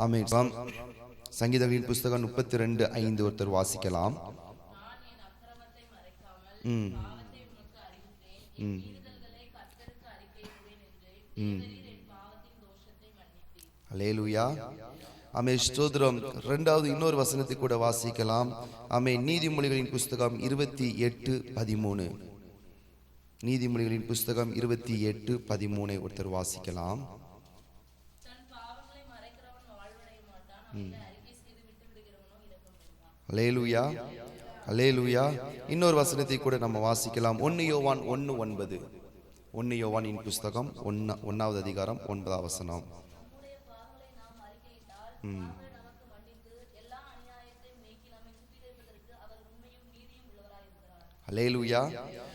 ஆமென். சங்கீதங்களின் புஸ்தகம் 32:5 ஒருத்தர் வாசிக்கலாம். அல்லேலூயா. ஆமென். ஸ்தோத்திரம். இரண்டாவது இன்னொரு வசனத்தை கூட வாசிக்கலாம். ஆமென். நீதிமொழிகளின் புஸ்தகம் 28:13. நீதிமொழிகளின் புஸ்தகம் 28:13 ஒருத்தர் வாசிக்கலாம். அல்லேலூயா, அல்லேலூயா. இன்னொரு வசனத்தை கூட நம்ம வாசிக்கலாம். 1 யோவான் 1:9. 1 யோவானின் புஸ்தகம் 1வது அதிகாரம் 9வது வசனம். அல்லேலூயா.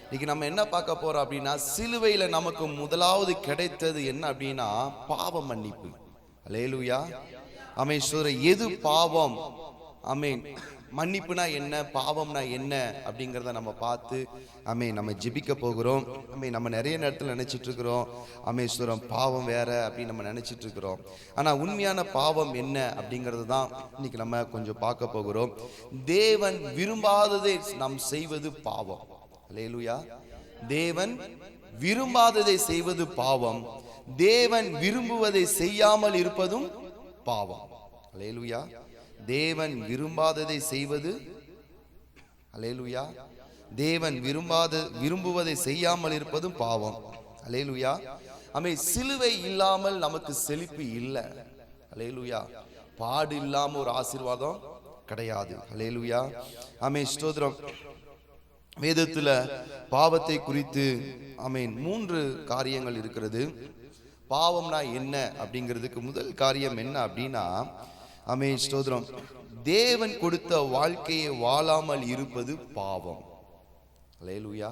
இன்னைக்கு நம்ம என்ன பார்க்க போறோம் அப்படின்னா, சிலுவையில நமக்கு முதலாவது கிடைத்தது என்ன அப்படின்னா பாவ மன்னிப்பு. அல்லேலூயா. ஆமென். எது பாவம், ஆமென், மன்னிப்புனா என்ன, பாவம்னா என்ன அப்படிங்கிறத நம்ம பார்த்து ஆமென் நம்ம ஜெபிக்க போகிறோம். ஆமென். நம்ம நிறைய நேரத்தில் நினைச்சிட்டு இருக்கிறோம் ஆமென் பாவம் வேற அப்படின்னு நம்ம நினைச்சிட்டு இருக்கிறோம். ஆனா உண்மையான பாவம் என்ன அப்படிங்கிறது தான் இன்னைக்கு நம்ம கொஞ்சம் பார்க்க போகிறோம். தேவன் விரும்பாததை நாம் செய்வது பாவம். அல்லேலூயா. தேவன் விரும்பாததை செய்வது பாவம். தேவன் விரும்புவதை செய்யாமல் இருப்பதும் பாவம். அல்லேலூயா. தேவன் விரும்பாததை செய்வது, அல்லேலூயா, தேவன் விரும்புவதை செய்யாமல் இருப்பதும் பாவம். அல்லேலூயா. ஆமென். சிலுவை இல்லாமல் நமக்கு செழிப்பு இல்லை. அல்லேலூயா. பாடு இல்லாம ஒரு ஆசீர்வாதம் கிடையாது. அல்லேலூயா. ஆமென். ஸ்தோத்திரம். வேதத்துல பாவத்தை குறித்து ஆமென் 3 காரியங்கள் இருக்கிறது. பாவம்னா என்ன அப்படிங்கிறதுக்கு முதல் காரியம் என்ன அப்படின்னா ஆமென். ஸ்தோத்திரம். தேவன் கொடுத்த வாழ்க்கையை வாழாமல் இருப்பது பாவம். அல்லேலூயா.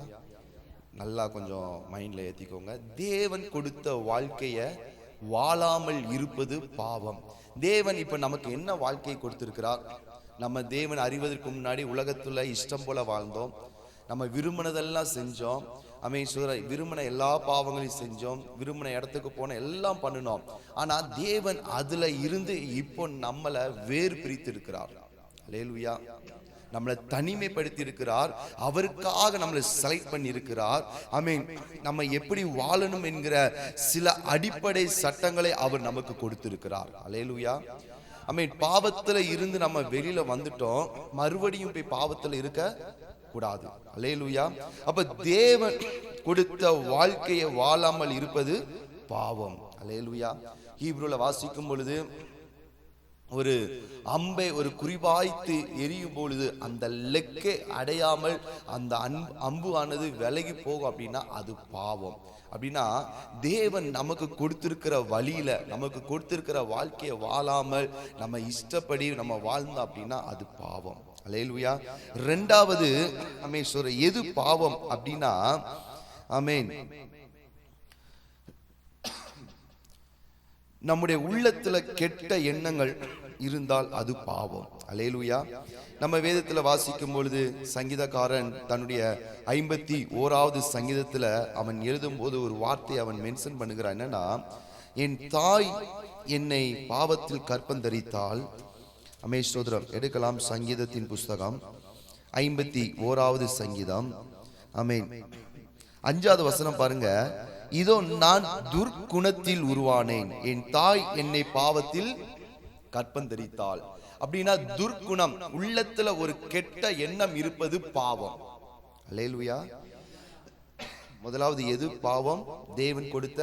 நல்லா கொஞ்சம் மைண்ட்ல ஏத்திக்கோங்க. தேவன் கொடுத்த வாழ்க்கையை வாழாமல் இருப்பது பாவம். தேவன் இப்ப நமக்கு என்ன வாழ்க்கையை கொடுத்திருக்கிறார்? நம்ம தேவன் அறிவதற்கு முன்னாடி உலகத்துல இஷ்டம் போல வாழ்ந்தோம். நம்ம விரும்பினதெல்லாம் செஞ்சோம். ஆமென். விரும்பின எல்லா பாவங்களையும் செஞ்சோம். விரும்பின இடத்துக்கு போன எல்லாம் பண்ணினோம். ஆனா தேவன் அதுல இருந்து இப்போ நம்மளை வேறு பிரித்து இருக்கிறார். அல்லேலூயா. நம்மளை தனிமைப்படுத்தி இருக்கிறார். அவருக்காக நம்மளை செலக்ட் பண்ணி இருக்கிறார். ஆமென். நம்ம எப்படி வாழணும் என்கிற சில அடிப்படை சட்டங்களை அவர் நமக்கு கொடுத்திருக்கிறார். அல்லேலூயா. ஆமென். பாவத்துல இருந்து நம்ம வெளியில வந்துட்டோம். மறுபடியும் போய் பாவத்துல இருக்க கூடாது. அல்லேலூயா. அப்ப தேவன் கொடுத்த வாழ்க்கையை வாழாமல் இருப்பது பாவம். அல்லேலூயா. ஹீப்ருல வாசிக்கும் பொழுது ஒரு அம்பை ஒரு குறிபாய்த்து எரியும் பொழுது அந்த லெக்கை அடையாமல் அந்த அம்பு ஆனது விலகி போகும் அப்படின்னா அது பாவம். அப்படின்னா தேவன் நமக்கு கொடுத்திருக்கிற வழியில நமக்கு கொடுத்திருக்கிற வாழ்க்கையை வாழாமல் நம்ம இஷ்டப்படி நம்ம வாழ்ந்தோம் அப்படின்னா அது பாவம். அல்லேலூயா. இரண்டாவது ஆமென் எது பாவம் அப்படின்னா ஆமென் நம்முடைய உள்ளத்துல கெட்ட எண்ணங்கள் இருந்தால் அது பாவம். அல்லேலூயா. நம்ம வேதத்துல வாசிக்கும் பொழுது சங்கீதக்காரன் தன்னுடைய 51வது சங்கீதத்துல அவன் எழுதும் போது ஒரு வார்த்தை அவன் மென்ஷன் பண்ணுகிறான். என்னன்னா, என் தாய் என்னை பாவத்தில் கற்பந்தரித்தால். ஆமென். ஸ்தோத்திரம். எடுக்கலாம் சங்கீதத்தின் புஸ்தகம் 51வது சங்கீதம். ஆமென். 5வது வசனம் பாருங்க. இதோ நான் துர்க்குணத்தில் உருவானேன், என் தாய் என்னை பாவத்தில் கற்பந்தரித்தாள். அப்படின்னா துர்க்குணம், உள்ளத்துல ஒரு கெட்ட எண்ணம் இருப்பது பாவம். அல்லேலூயா. முதலாவது எது பாவம்? தேவன் கொடுத்த,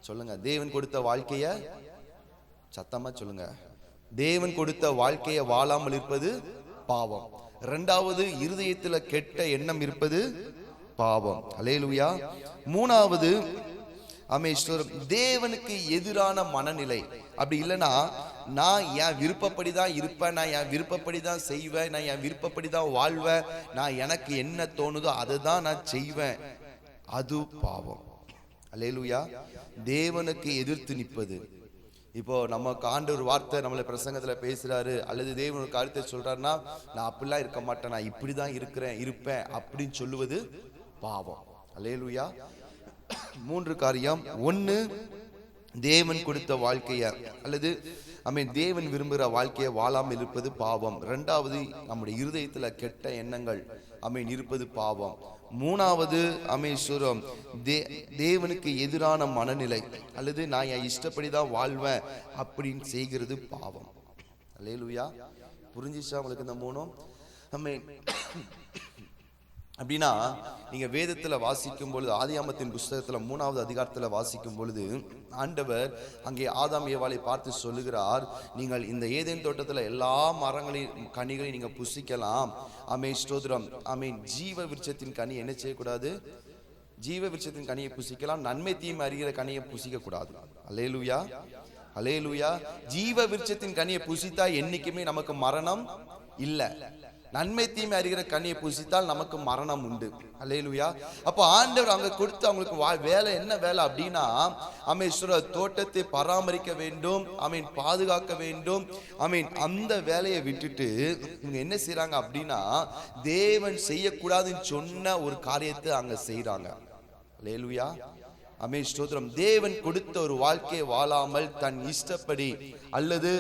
சொல்லுங்க, தேவன் கொடுத்த வாழ்க்கைய சத்தமா சொல்லுங்க. தேவன் கொடுத்த வாழ்க்கையை வாழாமல் இருப்பது பாவம். இரண்டாவது இருதயத்துல கெட்ட எண்ணம் இருப்பது பாவம். அல்லேலூயா. மூணாவது ஆமென். தேவனுக்கு எதிரான மனநிலை. அப்படி இல்லைன்னா நான் என் விருப்பப்படி தான் இருப்பேன், நான் என் விருப்பப்படி தான் செய்வேன், நான் என் விருப்பப்படி தான் வாழ்வேன், நான் எனக்கு என்ன தோணுதோ அதை தான் நான் செய்வேன், அது பாவம். அல்லேலூயா. தேவனுக்கு எதிர்த்து நிற்பது. இப்போ நம்ம ஆண்டவர் ஒரு வார்த்தை நம்மளை பிரசங்கத்துல பேசுறாரு அல்லது தேவன் கருத்தை சொல்றாருன்னா நான் அப்படிலாம் இருக்க மாட்டேன், நான் இப்படிதான் இருப்பேன் அப்படின்னு சொல்லுவது பாவம். அல்லேலூயா. 3 காரியம். 1, தேவன் கொடுத்த வாழ்க்கைய அல்லது தேவன் விரும்புகிற வாழ்க்கையை வாழாமல் இருப்பது பாவம். இரண்டாவது, நம்முடைய இருதயத்துல கெட்ட எண்ணங்கள் இருப்பது பாவம். மூணாவது, தேவனுக்கு எதிரான மனநிலை அல்லது நான் என் இஷ்டப்படிதான் வாழ்வேன் அப்படின்னு செய்கிறது பாவம். அல்லேலூயா. புரிஞ்சிச்சா உங்களுக்கு இந்த மூணும்? அப்படின்னா நீங்க வேதத்துல வாசிக்கும் பொழுது, ஆதியாகமத்தின் புஸ்தகத்துல 3வது அதிகாரத்துல வாசிக்கும் பொழுது ஆண்டவர் அங்கே ஆதாம் ஏவாளை பார்த்து சொல்லுகிறார், நீங்கள் இந்த ஏதேன் தோட்டத்துல எல்லா மரங்களையும் கனிகளையும் நீங்க புசிக்கலாம். ஸ்தோத்திரம். ஜீவ விருட்சத்தின் கனி என்ன செய்யக்கூடாது? ஜீவ விருட்சத்தின் கனியை புசிக்கலாம், நன்மை தீமை அறிகிற கனியை புசிக்க கூடாது. அல்லேலூயா, அல்லேலூயா. ஜீவ விருட்சத்தின் கனியை புசித்தா என்னைக்குமே நமக்கு மரணம் இல்லை. நன்மை தீமை அறிகிற கனியை புசித்தால் நமக்கு மரணம் உண்டு. அல்லேலூயா. அப்போ ஆண்டவர் அங்க கொடுத்து அவங்களுக்கு வேலை என்ன வேலை அப்படின்னா, தோட்டத்தை பராமரிக்க வேண்டும், பாதுகாக்க வேண்டும். அந்த வேலையை விட்டுட்டு இவங்க என்ன செய்யறாங்க அப்படின்னா, தேவன் செய்யக்கூடாதுன்னு சொன்ன ஒரு காரியத்தை அங்க செய்யறாங்க. அல்லேலூயா. ஸ்தோத்திரம். தேவன் கொடுத்த ஒரு வாழ்க்கையை வாழாமல் தன் இஷ்டப்படி அல்லது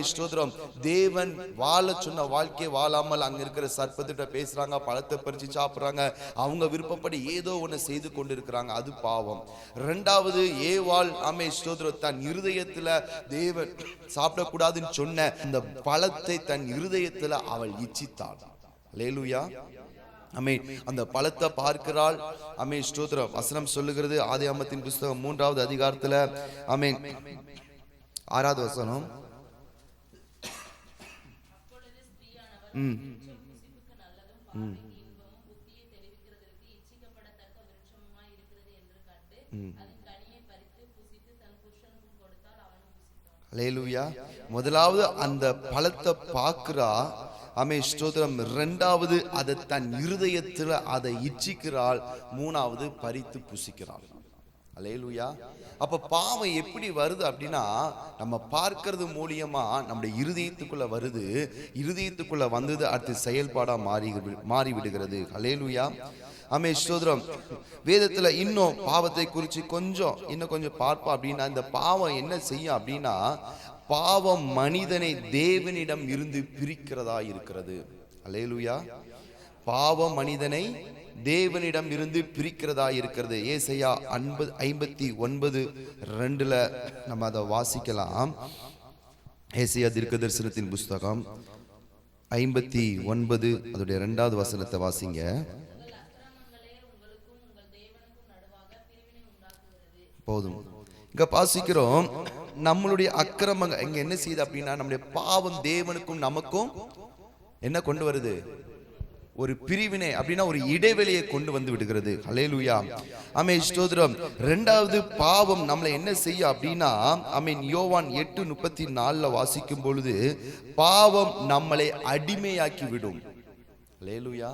ஸ்தோத்திரம் தேவன் வாழ சொன்ன வாழ்க்கையை வாழாமல் அங்க இருக்கிற சர்ப்பத்திட்ட பேசுறாங்க, பழத்தை பறிச்சு சாப்பிடுறாங்க, அவங்க விருப்பப்படி ஏதோ ஒண்ணு செய்து கொண்டிருக்கிறாங்க, அது பாவம். இரண்டாவது, ஏவாள் ஸ்தோத்திரம் தன் இருதயத்துல தேவன் சாப்பிடக்கூடாதுன்னு சொன்ன இந்த பழத்தை தன் இருதயத்துல அவள் இச்சித்தாள். அல்லேலூயா. அந்த பழத்தை பார்க்கிறாள். ஸ்தோத்திரம். வசனம் சொல்லுகிறது, ஆதியாகமத்தின் புஸ்தகம் 3வது அதிகாரத்துல 6வது வசனம். அல்லேலூயா. முதலாவது அந்த பழத்தை பார்க்கிறா. ஸ்தோத்திரம். இரண்டாவது, அதை தன் இருதயத்துல அதை இச்சிக்கிறாள். மூணாவது, பறித்து புசிக்கிறாள். அல்லேலூயா. அப்ப பாவம் எப்படி வருது அப்படின்னா, நம்ம பார்க்கிறது மூலியமா நம்முடைய இருதயத்துக்குள்ள வருது. இருதயத்துக்குள்ள வந்தது அடுத்து செயல்பாடா மாறி விடுகிறது. அல்லேலூயா. ஸ்தோத்திரம். வேதத்துல இன்னும் பாவத்தை குறித்து இன்னும் கொஞ்சம் பார்ப்போம். அப்படின்னா இந்த பாவம் என்ன செய்யும் அப்படின்னா, பாவம் மனிதனை தேவனிடம் இருந்து பிரிக்கிறதா இருக்கிறது. அல்லேலூயா. பாவம் மனிதனை தேவனிடம் இருந்து பிரிக்கிறதா இருக்கிறது. ஏசாயா 59:2 நம்ம அதை வாசிக்கலாம். ஏசாயா தீர்க்கதரிசனத்தின் புஸ்தகம் 59 அதோடைய 2வது வசனத்தை வாசிங்க. போதும். இங்க வாசிக்கிறோம், நம்மளுடைய அக்கிரமங்கள் இங்க என்ன செய்யுது அப்படின்னா, நம்முடைய பாவம் தேவனுக்கும் நமக்கும் என்ன கொண்டு வருது? ஒரு பிரிவினை, அப்படின்னா ஒரு இடைவெளியை கொண்டு வந்து விடுகிறது. அல்லேலூயா. ஸ்தோத்திரம். இரண்டாவது, பாவம் நம்மளை என்ன செய்ய அப்படின்னா, யோவான் 8:34 வாசிக்கும் பொழுது, பாவம் நம்மளை அடிமையாக்கி விடும். அல்லேலூயா.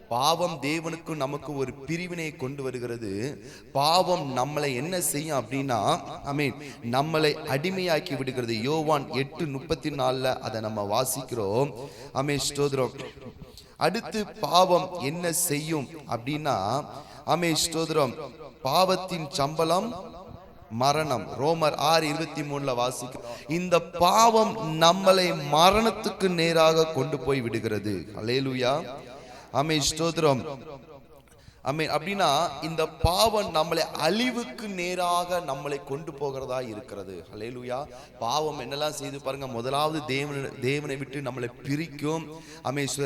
பாவம் தேவனுக்கும் நமக்கு ஒரு பிரிவினை கொண்டு வருகிறது. பாவம் நம்மளை என்ன செய்யும் அப்படின்னா, நம்மளை அடிமையாக்கி விடுகிறது. யோவான் 8:34 அதை நம்ம வாசிக்கிறோம். ஸ்தோத்திரம். அடுத்து பாவம் என்ன செய்யும் அப்படின்னா, ஸ்தோத்திரம், பாவத்தின் சம்பளம் மரணம். ரோமர் 6:23 வாசிக்கிறோம். இந்த பாவம் நம்மளை மரணத்துக்கு நேராக கொண்டு போய் விடுகிறது. அல்லேலூயா. ஸ்தோத்திரம். அப்படின்னா இந்த பாவம் நம்மளை அழிவுக்கு நேராக நம்மளை கொண்டு போகிறதா இருக்கிறது. அல்லேலூயா. பாவம் என்னெல்லாம் செய்து பாருங்க. முதலாவது தேவனை விட்டு நம்மளை பிரிக்கும்.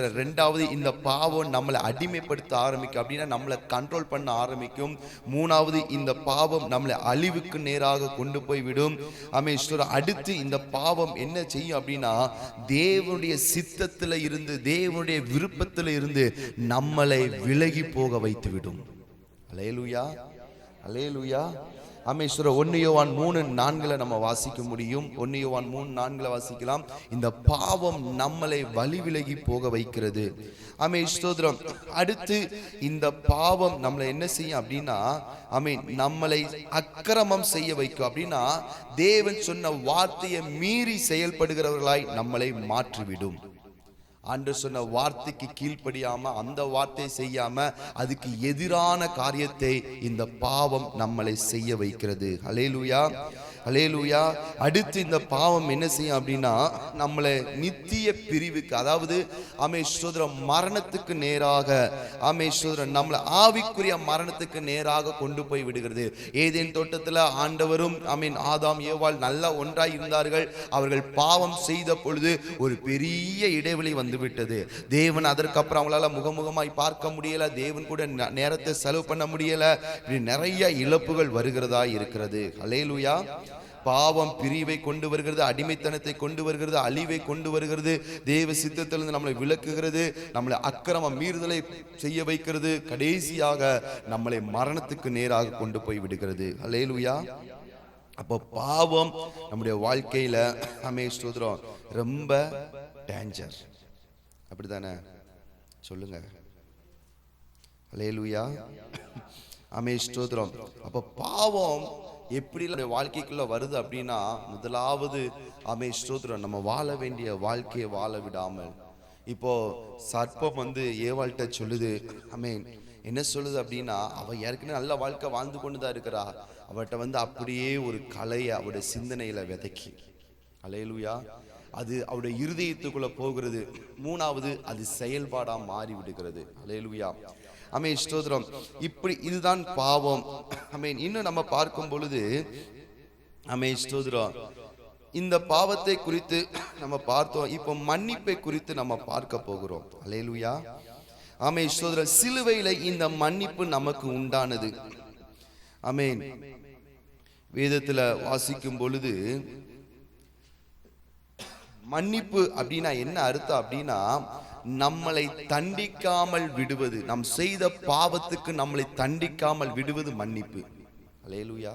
இரண்டாவது, இந்த பாவம் நம்மளை அடிமைப்படுத்த ஆரம்பிக்கும், அப்படின்னா நம்மளை கண்ட்ரோல் பண்ண ஆரம்பிக்கும். மூணாவது, இந்த பாவம் நம்மளை அழிவுக்கு நேராக கொண்டு போய் விடும். அடுத்து இந்த பாவம் என்ன செய்யும் அப்படின்னா, தேவனுடைய சித்தத்துல இருந்து, தேவனுடைய விருப்பத்துல இருந்து நம்மளை விலகி போக வைத்து விடும். அல்லேலூயா. அல்லேலூயா. 1 யோவான் 3:4 நம்ம வாசிக்க முடியும். 1 யோவான் 3:4 வாசிக்கலாம். இந்த பாவம் நம்மளை வழி விலகி போக வைக்கிறது. ஸ்தோத்திரம். அடுத்து இந்த பாவம் நம்மளை என்ன செய்யும் அப்படின்னா, நம்மளை அக்கிரமம் செய்ய வைக்கும். அப்படின்னா தேவன் சொன்ன வார்த்தையை மீறி செயல்படுகிறவர்களாய் நம்மளை மாற்றிவிடும். ஆண்டவர் சொன்ன வார்த்தைக்கு கீழ்ப்படியாம, அந்த வார்த்தையை செய்யாம, அதுக்கு எதிரான காரியத்தை இந்த பாவம் நம்மளை செய்ய வைக்கிறது. ஹல்லேலூயா, ஹல்லேலூயா. அடுத்து இந்த பாவம் என்ன செய்யும் அப்படின்னா, நம்மளை நித்திய பிரிவுக்கு, அதாவது ஆமென் மரணத்துக்கு நேராக, ஆமென் நம்மளை ஆவிக்குரிய மரணத்துக்கு நேராக கொண்டு போய் விடுகிறது. ஏதேன் தோட்டத்தில் ஆண்டவரும் ஆதாம் ஏவாள் நல்லா ஒன்றாய் இருந்தார்கள். அவர்கள் பாவம் செய்த பொழுது ஒரு பெரிய இடைவெளி வந்துவிட்டது. தேவன் அதற்கப்புறம் அவங்களால முகமுகமாய் பார்க்க முடியல, தேவன் கூட நேரத்தை செலவு பண்ண முடியல. இப்படி நிறைய இழப்புகள் வருகிறதா இருக்கிறது. ஹல்லேலூயா. பாவம் பிரிவை கொண்டு வருகிறது, அடிமைத்தனத்தை கொண்டு வருகிறது, அழிவை கொண்டு வருகிறது, தேவ சித்தத்திலிருந்து நம்மளை விலக்குகிறது, நம்மளை அக்கிரம மீறுதலை செய்ய வைக்கிறது, கடைசியாக நம்மளை மரணத்துக்கு நேராக கொண்டு போய் விடுகிறது. ஹல்லேலூயா. அப்போ பாவம் நம்முடைய வாழ்க்கையில ஸ்தோத்திரம் ரொம்ப டேஞ்சர். அப்படித்தானே? சொல்லுங்க. ஹல்லேலூயா. ஸ்தோத்திரம். அப்போ பாவம் எப்படி வாழ்க்கைக்குள்ள வருது அப்படின்னா, முதலாவது ஸ்தோத்திரம் நம்ம வாழ வேண்டிய வாழ்க்கையை வாழ விடாமல், இப்போ சர்ப்பம் ஏவாள்கிட்ட சொல்லுது, என்ன சொல்லுது அப்படின்னா, அவ ஏற்கனவே நல்ல வாழ்க்கை வாழ்ந்து கொண்டுதான் இருக்கிறா, அவட்ட அப்படியே ஒரு கலையை அவருடைய சிந்தனையில விதைக்கி. ஹல்லேலூயா. அது அவருடைய இருதயத்துக்குள்ள போகிறது. மூணாவது, அது செயல்பாடா மாறி விடுகிறது. ஹல்லேலூயா. ஸ்தோத்திரம். இப்படி இதுதான் பாவம். இன்னும் நம்ம பார்க்கும் பொழுது ஸ்தோத்திரம், இந்த பாவத்தை குறித்து நம்ம பார்த்தோம். இப்போ மன்னிப்பை குறித்து நம்ம பார்க்க போகிறோம். ஹல்லேலூயா. ஸ்தோத்திரம். சிலுவையில இந்த மன்னிப்பு நமக்கு உண்டானது. வேதத்துல வாசிக்கும் பொழுது மன்னிப்பு அப்படின்னா என்ன அர்த்தம் அப்படின்னா, நம்மளை தண்டிக்காமல் விடுவது, நாம் செய்த பாவத்துக்கு நம்மளை தண்டிக்காமல் விடுவது மன்னிப்பு. ஹல்லேலூயா,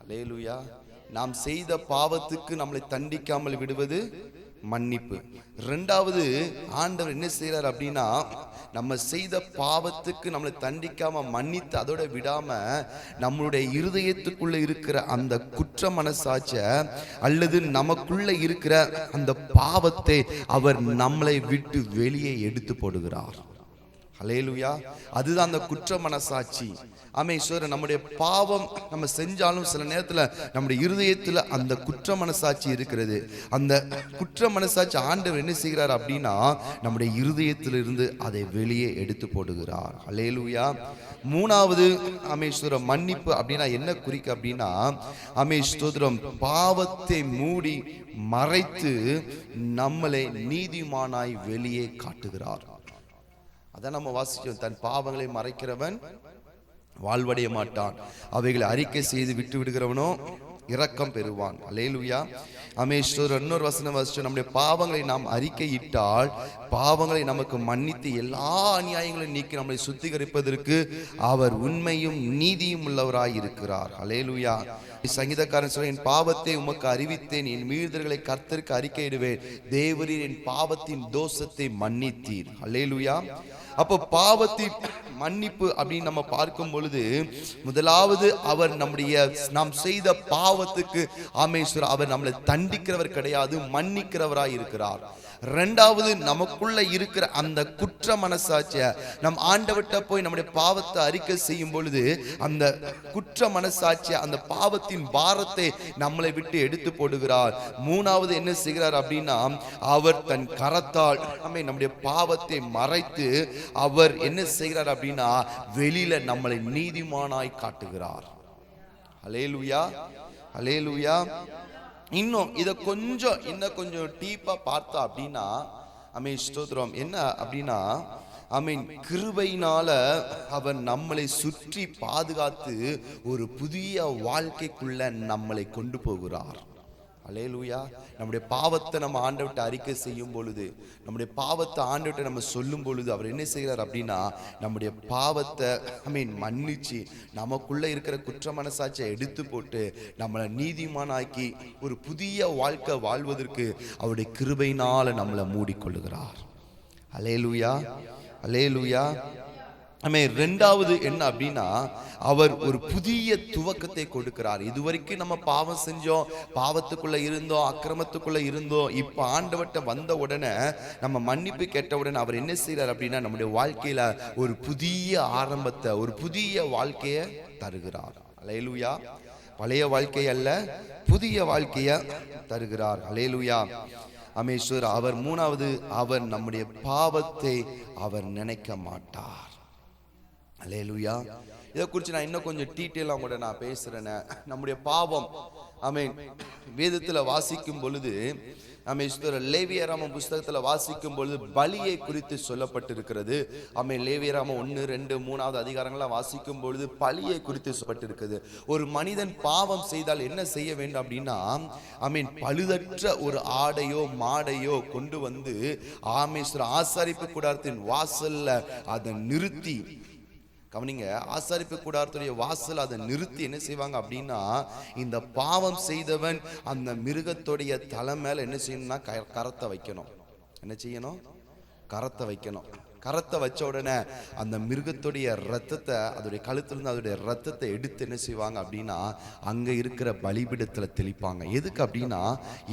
ஹல்லேலூயா. நாம் செய்த பாவத்துக்கு நம்மளை தண்டிக்காமல் விடுவது மன்னிப்பு. இரண்டாவது, ஆண்டவர் என்ன செய்யறார் அப்படின்னா, நம்ம செய்த பாவத்துக்கு நம்மளை தண்டிக்காம மன்னித்து அதோட விடாம, நம்மளுடைய இருதயத்துக்குள்ள இருக்கிற அந்த குற்ற மனசாட்சிய அல்லது நமக்குள்ள இருக்கிற அந்த பாவத்தை அவர் நம்மளை விட்டு வெளியே எடுத்து போடுகிறார். ஹல்லேலூயா. அதுதான் அந்த குற்ற மனசாட்சி. நம்முடைய பாவம் நம்ம செஞ்சாலும் சில நேரத்துல நம்முடைய இருதயத்துல அந்த குற்ற மனசாட்சி இருக்கிறது. அந்த குற்ற மனசாட்சி ஆண்டவர் என்ன செய்கிறார் அப்படின்னா, நம்முடைய இருதயத்திலிருந்து அதை வெளியே எடுத்து போடுகிறார். ஹல்லேலூயா. மூணாவது மன்னிப்பு அப்படின்னா என்ன குறிக்க அப்படின்னா, பாவத்தை மூடி மறைத்து நம்மளை நீதிமானாய் வெளியே காட்டுகிறார். அதான் நம்ம வாசிச்சோம், தன் பாவங்களை மறைக்கிறவன் வாழ்வடைய மாட்டான், அவைகளை அறிக்கை செய்து விட்டு விடுகிறவனோ இரக்கம் பெறுவான். அல்லேலூயா. இன்னொரு வசனம் வாசிச்சோம், நம்முடைய பாவங்களை நாம் அறிக்கையிட்டால் பாவங்களை நமக்கு மன்னித்து எல்லா அநியாயங்களையும் நீக்கி நம்மளை சுத்திகரிப்பதற்கு அவர் உண்மையும் நீதியும் உள்ளவராய் இருக்கிறார். அல்லேலூயா. சங்கீதக்காரன் சொல்ல, என் பாவத்தை உமக்கு அறிவித்தேன், என் மீறுதல்களை கர்த்தருக்கு அறிக்கையிடுவேன், தேவரீர் என் பாவத்தின் தோஷத்தை மன்னித்தீர். அல்லேலூயா. அப்போ பாவத்தின் மன்னிப்பு அப்படின்னு நம்ம பார்க்கும் பொழுது, முதலாவது அவர் நாம் செய்த பாவத்துக்கு அவர் நம்மளை தண்டிக்கிறவர் கிடையாது, மன்னிக்கிறவராய் இருக்கிறார். இரண்டாவது, நமக்குள்ள இருக்கிற அந்த குற்ற மனசாட்சிய நம் ஆண்டவர்கிட்ட போய் நம்முடைய பாவத்தை அறிக்கை செய்யும் பொழுது, அந்த குற்ற மனசாட்சிய, அந்த பாவத்தின் பாரத்தை நம்மளை விட்டு எடுத்து போடுகிறார். மூணாவது என்ன செய்கிறார் அப்படின்னா, அவர் தன் கரத்தால் நம்முடைய பாவத்தை மறைத்து அவர் என்ன செய்கிறார் அப்படின்னா, வெளியில நம்மளை நீதிமானாய் காட்டுகிறார். அல்லேலூயா, அல்லேலூயா. இன்னும் இதை இன்னும் கொஞ்சம் டீப்பா பார்த்தா அப்படின்னா, ஸ்தோத்திரம், என்ன அப்படின்னா, கிருபையினால அவர் நம்மளை சுற்றி பாதுகாத்து ஒரு புதிய வாழ்க்கைக்குள்ள நம்மளை கொண்டு போகிறார். அல்லேலூயா. நம்முடைய பாவத்தை நம்ம ஆண்டவர்கிட்ட அறிக்கை செய்யும் பொழுது, நம்முடைய பாவத்தை ஆண்டவர்கிட்ட நம்ம சொல்லும் பொழுது, அவர் என்ன செய்கிறார் அப்படின்னா, நம்முடைய பாவத்தை மன்னிச்சு நமக்குள்ள இருக்கிற குற்ற மனசாட்சியை எடுத்து போட்டு நம்மளை நீதிமானாக்கி ஒரு புதிய வாழ்க்கை வாழ்வதற்கு அவருடைய கிருபையினால நம்மளை மூடிக்கொள்ளுகிறார். அல்லேலூயா, அல்லேலூயா. ரெண்டாவது என்ன அப்படின்னா, அவர் ஒரு புதிய துவக்கத்தை கொடுக்கிறார். இதுவரைக்கும் நம்ம பாவம் செஞ்சோம், பாவத்துக்குள்ள இருந்தோம், அக்கிரமத்துக்குள்ள இருந்தோம். இப்ப ஆண்டவர்ட்ட வந்த உடனே, நம்ம மன்னிப்பு கேட்ட உடனே அவர் என்ன செய்யறார் அப்படின்னா, நம்முடைய வாழ்க்கையில ஒரு புதிய ஆரம்பத்தை, ஒரு புதிய வாழ்க்கையை தருகிறார். அல்லேலூயா. பழைய வாழ்க்கை அல்ல, புதிய வாழ்க்கையை தருகிறார். அல்லேலூயா. அமேஸ்வர் அவர் மூணாவது, அவர் நம்முடைய பாவத்தை அவர் நினைக்க மாட்டார். அல்லேலூயா. இதை குறித்து நான் இன்னும் கொஞ்சம் டீட்டெயிலாக கூட நான் பேசுறேன். நம்முடைய பாவம் வேதத்தில் வாசிக்கும் பொழுது, லேவியராமம் புஸ்தகத்தில் வாசிக்கும் பொழுது பலியை குறித்து சொல்லப்பட்டிருக்கிறது. லேவியராமம் 1, 2, 3வது அதிகாரங்களாக வாசிக்கும் பொழுது பலியை குறித்து சொல்லப்பட்டிருக்கிறது. ஒரு மனிதன் பாவம் செய்தால் என்ன செய்ய வேண்டும் அப்படின்னா, பழுதற்ற ஒரு ஆடையோ மாடையோ கொண்டு வந்து ஆசாரிப்பு கூடாரத்தின் வாசல்ல அதை நிறுத்தி, கவனிங்க, ஆசாரிப்பு கூடாரத்துடைய வாசல் அதை நிறுத்தி என்ன செய்வாங்க அப்படின்னா, இந்த பாவம் செய்தவன் அந்த மிருகத்துடைய தலை மேல என்ன செய்யணும்னா கரத்தை வைக்கணும். என்ன செய்யணும்? கரத்தை வைக்கணும். கரத்தை வச்ச உடனே அந்த மிருகத்துடைய ரத்தத்தை, அதோடைய கழுத்திலிருந்து அதோடைய ரத்தத்தை எடுத்து என்ன செய்வாங்க அப்படின்னா, அங்க இருக்கிற பலிபீடத்துல தெளிப்பாங்க. எதுக்கு அப்படின்னா,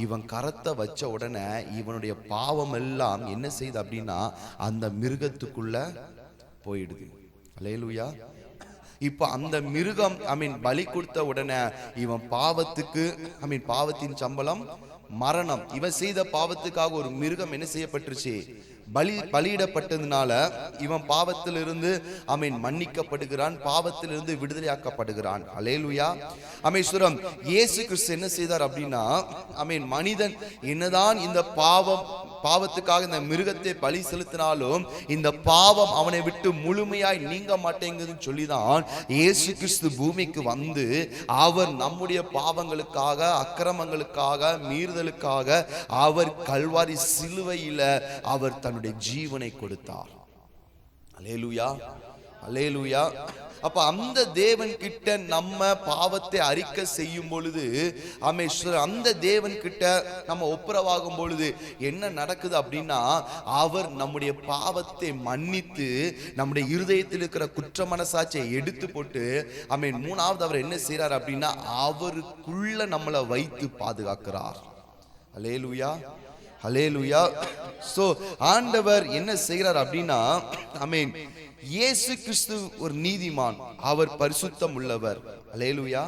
இவன் கரத்தை வச்ச உடனே இவனுடைய பாவம் எல்லாம் என்ன செய்யுது அப்படின்னா அந்த மிருகத்துக்குள்ள போயிடுது. அல்லேலூயா. இப்ப அந்த மிருகம் பலி கொடுத்த உடனே இவன் பாவத்துக்கு பாவத்தின் சம்பளம் மரணம். இவன் செய்த பாவத்துக்காக ஒரு மிருகம் என்ன செய்யப்பட்டுருச்சு? பலியிடப்பட்டதுனால இவன் பாவத்திலிருந்து மன்னிக்கப்படுகிறான், பாவத்திலிருந்து விடுதலையாக்கப்படுகிறான். அல்லேலூயா. அமேஸ்வரம் இயேசு கிறிஸ்து என்ன செய்தார் அப்படின்னா, மனிதன் என்னதான் இந்த பாவத்துக்காக இந்த மிருகத்தை பலி செலுத்தினாலும் இந்த பாவம் அவனை விட்டு முழுமையாய் நீங்க மாட்டேங்குதுன்னு சொல்லிதான் இயேசு கிறிஸ்து பூமிக்கு வந்து அவர் நம்முடைய பாவங்களுக்காக, அக்கிரமங்களுக்காக, மீறுதலுக்காக அவர் கல்வாரி சிலுவையில அவர் தன்னுடைய ஜீவனை கொடுத்தார். அல்லேலூயா. அல்லேலூயா. அப்ப அந்த தேவன் கிட்ட நம்ம பாவத்தை அறிக்கை செய்யும் பொழுது, அந்த தேவன் கிட்ட நம்ம ஒப்புரவாகும் பொழுது என்ன நடக்குது அப்படின்னா, அவர் நம்முடைய பாவத்தை மன்னித்து நம்முடைய இருதயத்தில் இருக்கிற குற்ற மனசாட்சியை எடுத்து போட்டு மூணாவது அவர் என்ன செய்யறார் அப்படின்னா, அவருக்குள்ள நம்மளை வைத்து பாதுகாக்கிறார். அல்லேலூயா. அல்லேலூயா. சோ ஆண்டவர் என்ன செய்கிறார் அப்படின்னா, இயேசு கிறிஸ்து ஒரு நீதிமான், அவர் பரிசுத்தம் உள்ளவர். அல்லேலூயா.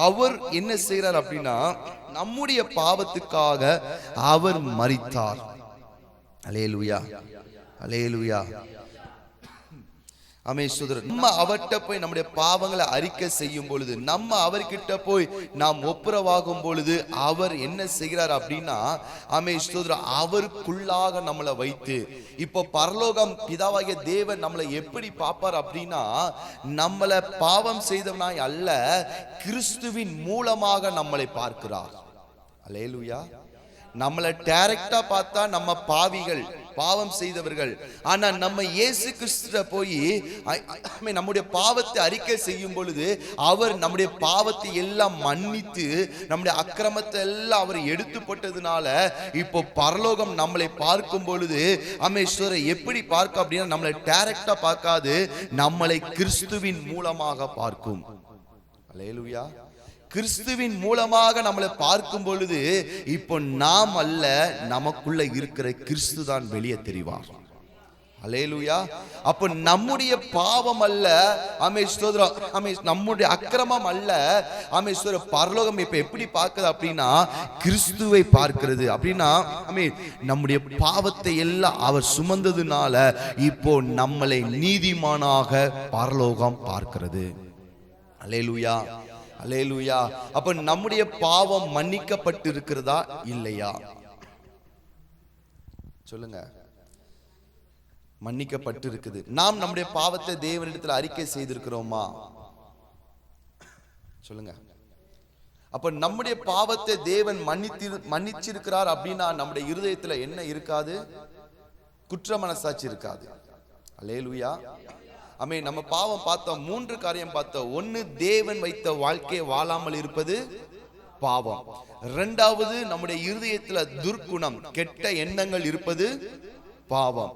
அவர் என்ன செய்கிறார் அப்படின்னா, நம்முடைய பாவத்துக்காக அவர் மரித்தார். அல்லேலூயா. அல்லேலூயா. நம்ம அவர்கிட்ட போய் நம்முடைய பாவங்களை அறிக்கை செய்யும் பொழுது, நம்ம அவர்கிட்ட போய் நாம் ஒப்புரவாகும் பொழுது அவர் என்ன செய்கிறார் அப்படின்னா, அவருக்குள்ளாக நம்மளை வைத்து, இப்போ பரலோகம் பிதாவாகிய தேவன் நம்மளை எப்படி பார்ப்பார் அப்படின்னா, நம்மளை பாவம் செய்தவனாய் அல்ல, கிறிஸ்துவின் மூலமாக நம்மளை பார்க்கிறார். அல்லேலூயா. நம்மளை டைரக்டா பார்த்தா நம்ம பாவிகள், பாவம் செய்தவர்கள். ஆனா நம்ம இயேசு கிறிஸ்துவிட போய் நம்முடைய பாவத்தை அறிக்கை செய்யும் பொழுது அவர் நம்முடைய பாவத்தை எல்லாம் மன்னித்து நம்முடைய அக்கிரமத்தை எல்லாம் அவர் எடுத்து போட்டதுனால இப்போ பரலோகம் நம்மளை பார்க்கும் பொழுது எப்படி பார்க்க அப்படின்னா, நம்மளை டைரக்டா பார்க்காது, நம்மளை கிறிஸ்துவின் மூலமாக பார்க்கும். அல்லேலூயா. கிறிஸ்துவின் மூலமாக நம்மளை பார்க்கும் பொழுது இப்போ நாம் அல்ல, நமக்குள்ள இருக்கிற கிறிஸ்து தான் வெளியே தெரிவார். அல்லேலூயா. அப்ப நம்முடைய பாவம் அல்ல, நம்முடைய அக்கிரமம் அல்ல, பரலோகம் இப்ப எப்படி பார்க்குது அப்படின்னா, கிறிஸ்துவை பார்க்கிறது. அப்படின்னா நம்முடைய பாவத்தை எல்லாம் அவர் சுமந்ததுனால இப்போ நம்மளை நீதிமானாக பரலோகம் பார்க்கிறது. அல்லேலூயா. அல்லேலூயா. அப்ப நம்முடைய பாவம் மன்னிக்கப்பட்டு இருக்கிறதா இல்லையா? சொல்லுங்க. மன்னிக்கப்பட்டு இருக்குது. நாம் நம்முடைய பாவத்தை தேவனிடத்தில் அறிக்கை செய்திருக்கிறோமா? சொல்லுங்க. அப்ப நம்முடைய பாவத்தை தேவன் மன்னிச்சிருக்கிறார் அப்படின்னா நம்முடைய இருதயத்துல என்ன இருக்காது? குற்ற மனசாட்சி இருக்காது. அல்லேலூயா. நம்ம பாவம் பார்த்தோம், 3 காரியம் பார்த்தோம். 1, தேவன் வைத்த வாழ்க்கையை வாழாமல் இருப்பது பாவம். 2வது, நம்முடைய இருதயத்துல துர்க்குணம், கெட்ட எண்ணங்கள் இருப்பது பாவம்.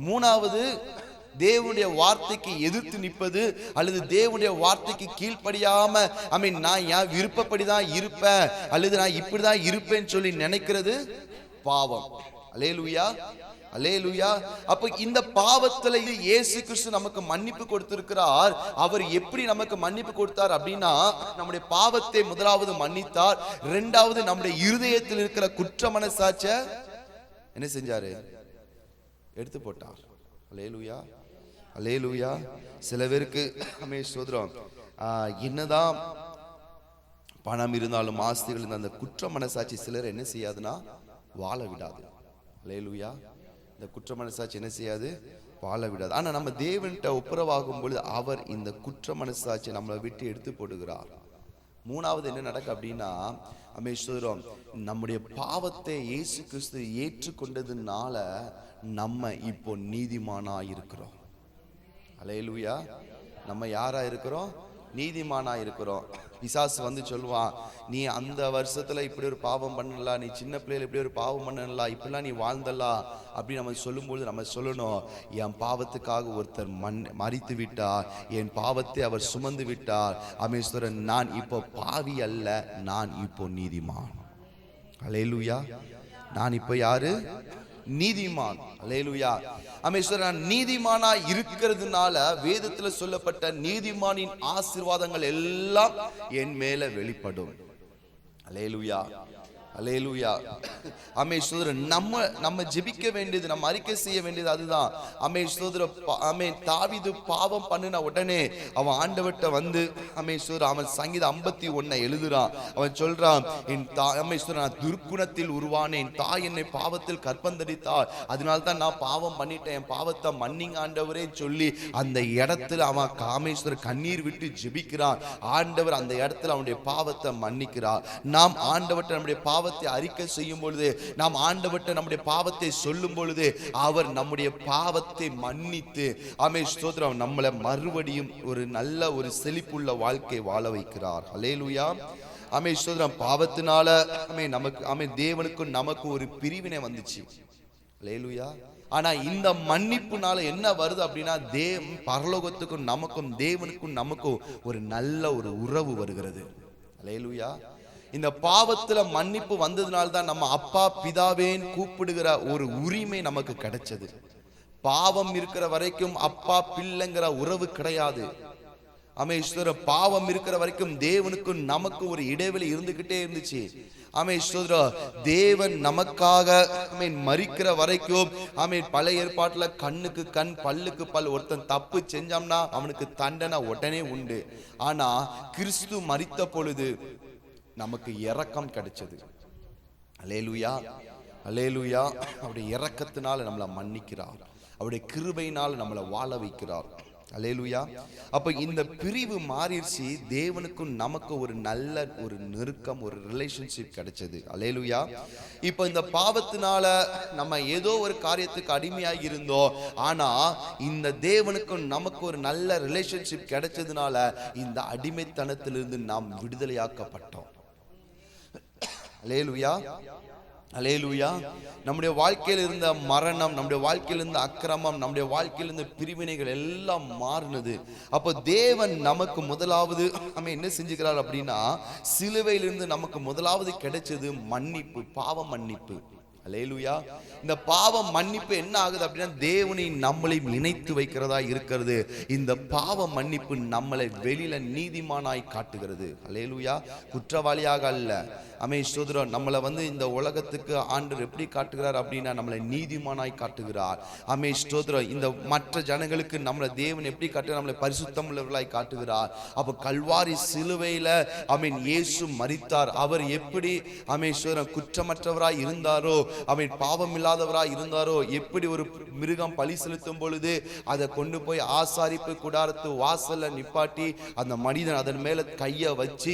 3வது, தேவனுடைய வார்த்தைக்கு எதிர்த்து நிற்பது அல்லது தேவனுடைய வார்த்தைக்கு கீழ்ப்படியாம நான் என் விருப்பப்படிதான் இருப்பேன் அல்லது நான் இப்படிதான் இருப்பேன்னு சொல்லி நினைக்கிறது பாவம். அல்லேலூயா, அல்லேலூயா. அப்ப இந்த பாவத்துல இயேசு கிறிஸ்து நமக்கு மன்னிப்பு கொடுத்திருக்கிறார். அவர் எப்படி நமக்கு மன்னிப்பு கொடுத்தார் அப்படின்னா, நம்முடைய பாவத்தை முதலாவது மன்னித்தார். இரண்டாவது நம்முடைய இருதயத்தில் இருக்கிற குற்ற மனசாட்சியை என்ன செஞ்சாரு? எடுத்து போட்டார். அல்லேலூயா, அல்லேலூயா. சில பேருக்கு ஸ்தோத்திரம், என்னதான் பணம் இருந்தாலும் ஆஸ்திகள் இருந்தாலும் அந்த குற்ற மனசாட்சி சிலர் என்ன செய்யாதுன்னா வாழ விடாது. அல்லேலூயா. இந்த குற்ற மனசாட்சி என்ன செய்யாது? வாழ விடாது. ஆனா நம்ம தேவன்கிட்ட ஒப்புரவாகும் பொழுது அவர் இந்த குற்ற மனசாட்சியை நம்மளை விட்டு எடுத்து போடுகிறார். மூணாவது என்ன நடக்கும் அப்படின்னா, ஸ்தோத்திரம், நம்முடைய பாவத்தை இயேசு கிறிஸ்து ஏற்றுக்கொண்டதுனால நம்ம இப்போ நீதிமானா இருக்கிறோம். அல்லேலூயா. நம்ம யாரா இருக்கிறோம்? நீதிமானா இருக்கிறோம். பிசாசு வந்து சொல்லுவான், நீ அந்த வருஷத்துல இப்படி ஒரு பாவம் பண்ணலாம், நீ சின்ன பிள்ளையில இப்படி ஒரு பாவம் பண்ணலாம், இப்படிலாம் நீ வாழ்ந்தலாம் அப்படி நம்ம சொல்லும்போது நம்ம சொல்லணும், என் பாவத்துக்காக ஒருத்தர் மரித்து விட்டார், என் பாவத்தை அவர் சுமந்து விட்டார். அமேஸ்வரன், நான் இப்போ பாவி அல்ல, நான் இப்போ நீதிமான். அல்லேலூயா. நான் இப்போ யாரு? நீதிமான். அல்லேலூயா. நான் நீதிமானா இருக்கிறதுனால வேதத்துல சொல்லப்பட்ட நீதிமானின் ஆசீர்வாதங்கள் எல்லாம் என் மேல வெளிப்படும். அல்லேலூயா, அல்லேலூயா. நம்ம ஜெபிக்க வேண்டியது, நம்ம அறிக்கை செய்ய வேண்டியது அதுதான். தாவீது பாவம் பண்ணின உடனே அவன் ஆண்டவர்ட்ட வந்து அவன் சங்கீதம் 51 எழுதுறான். அவன் சொல்றான், நான் துர்க்குணத்தில் உருவானேன், என் தாய் என்னை பாவத்தில் கற்பந்தரித்தாள், அதனால்தான் நான் பாவம் பண்ணிட்டேன், என் பாவத்தை மன்னிங்க ஆண்டவரே சொல்லி அந்த இடத்துல அவன் காமேஸ்வரர் கண்ணீர் விட்டு ஜெபிக்கிறான். ஆண்டவர் அந்த இடத்துல அவனுடைய பாவத்தை மன்னிக்கிறார். நாம் ஆண்டவர்ட்ட நம்முடைய பாவத்தை அறிக்கை செய்யும் பொழுது, நாம் ஆண்டவர்ட்ட நம்முடைய பாவத்தை சொல்லும் பொழுது அவர் நம்முடைய பாவத்தை மன்னித்து ஸ்தோத்திரம் நம்மளை மறுபடியும் ஒரு நல்ல ஒரு செழிப்புள்ள வாழ்க்கை வாழ வைக்கிறார். அல்லேலூயா. ஸ்தோத்திரம். பாவத்தினால நமக்கு தேவனுக்கும் நமக்கு ஒரு பிரிவினை வந்துச்சு. அல்லேலூயா. ஆனா இந்த மன்னிப்புனால என்ன வருது அப்படின்னா, பரலோகத்துக்கும் நமக்கும் தேவனுக்கும் நமக்கும் ஒரு நல்ல ஒரு உறவு வருகிறது. அல்லேலூயா. இந்த பாவத்துல மன்னிப்பு வந்ததுனால தான் நம்ம அப்பா பிதாவேன் கூப்பிடுகிற ஒரு உரிமை நமக்கு கிடைச்சது. பாவம் இருக்கிற வரைக்கும் அப்பா பிள்ளைங்கிற உறவு கிடையாது. பாவம் இருக்கிற வரைக்கும் தேவனுக்கும் நமக்கு ஒரு இடைவெளி இருந்துகிட்டே இருந்துச்சு. தேவன் நமக்காக மரிக்கிற வரைக்கும் பழைய ஏற்பாட்டுல கண்ணுக்கு கண் பல்லுக்கு பல், ஒருத்தன் தப்பு செஞ்சோம்னா அவனுக்கு தண்டனை உடனே உண்டு. ஆனா கிறிஸ்து மரித்த பொழுது நமக்கு இரக்கம் கிடைச்சது. அல்லேலூயா, அல்லேலூயா. அவருடைய இரக்கத்தினால நம்மளை மன்னிக்கிறார், அவருடைய கிருபையினால் நம்மளை வாழ வைக்கிறார். அல்லேலூயா. அப்ப இந்த பிரிவு மாறிடுச்சு. தேவனுக்கும் நமக்கு ஒரு நல்ல ஒரு நெருக்கம், ஒரு ரிலேஷன்ஷிப் கிடைச்சது. அல்லேலூயா. இப்ப இந்த பாவத்தினால நம்ம ஏதோ ஒரு காரியத்துக்கு அடிமையாகி இருந்தோம். ஆனா இந்த தேவனுக்கும் நமக்கு ஒரு நல்ல ரிலேஷன்ஷிப் கிடைச்சதுனால இந்த அடிமைத்தனத்திலிருந்து நாம் விடுதலையாக்கப்பட்டோம். அல்லேலூயா, அல்லேலூயா. நம்முடைய வாழ்க்கையில் இருந்த மரணம், நம்முடைய வாழ்க்கையில் இருந்த அக்கிரமம், நம்முடைய வாழ்க்கையில் இருந்த பிரிவினைகள் எல்லாம் மாறினது. அப்போ தேவன் நமக்கு முதலாவது என்ன செஞ்சுக்கிறார் அப்படின்னா, சிலுவையிலிருந்து நமக்கு முதலாவது கிடைச்சது மன்னிப்பு, பாவ மன்னிப்பு. அல்லேலூயா. இந்த பாவ மன்னிப்பு என்ன ஆகுது அப்படின்னா, தேவனை நம்மளை இணைத்து வைக்கிறதா இருக்கிறது. இந்த பாவ மன்னிப்பு நம்மளை வெளியில நீதிமானாய் காட்டுகிறது. அல்லேலூயா. குற்றவாளியாக அல்ல. ஸ்தோத்திரம். நம்மளை இந்த உலகத்துக்கு ஆண்டவர் எப்படி காட்டுகிறார் அப்படின்னா, நம்மளை நீதிமானாய் காட்டுகிறார். ஸ்தோத்திரம். இந்த மற்ற ஜனங்களுக்கு நம்மளை தேவன் எப்படி காட்டுகிறார்? நம்மளை பரிசுத்தம் உள்ளவர்களாய் காட்டுகிறார். அப்ப கல்வாரி சிலுவையில இயேசு மரித்தார். அவர் எப்படி ஸ்தோத்திரம் குற்றமற்றவராய் இருந்தாரோ, பாவம் இல்லாதவராய் இருந்தாரோ, எப்படி ஒரு மிருகம் பலி செலுத்தும் பொழுது அதை கொண்டு போய் ஆசாரிப்பு கூடாரத்து வாசல்ல நிப்பாட்டி அந்த மனிதன் அதன் மேல கைய வச்சு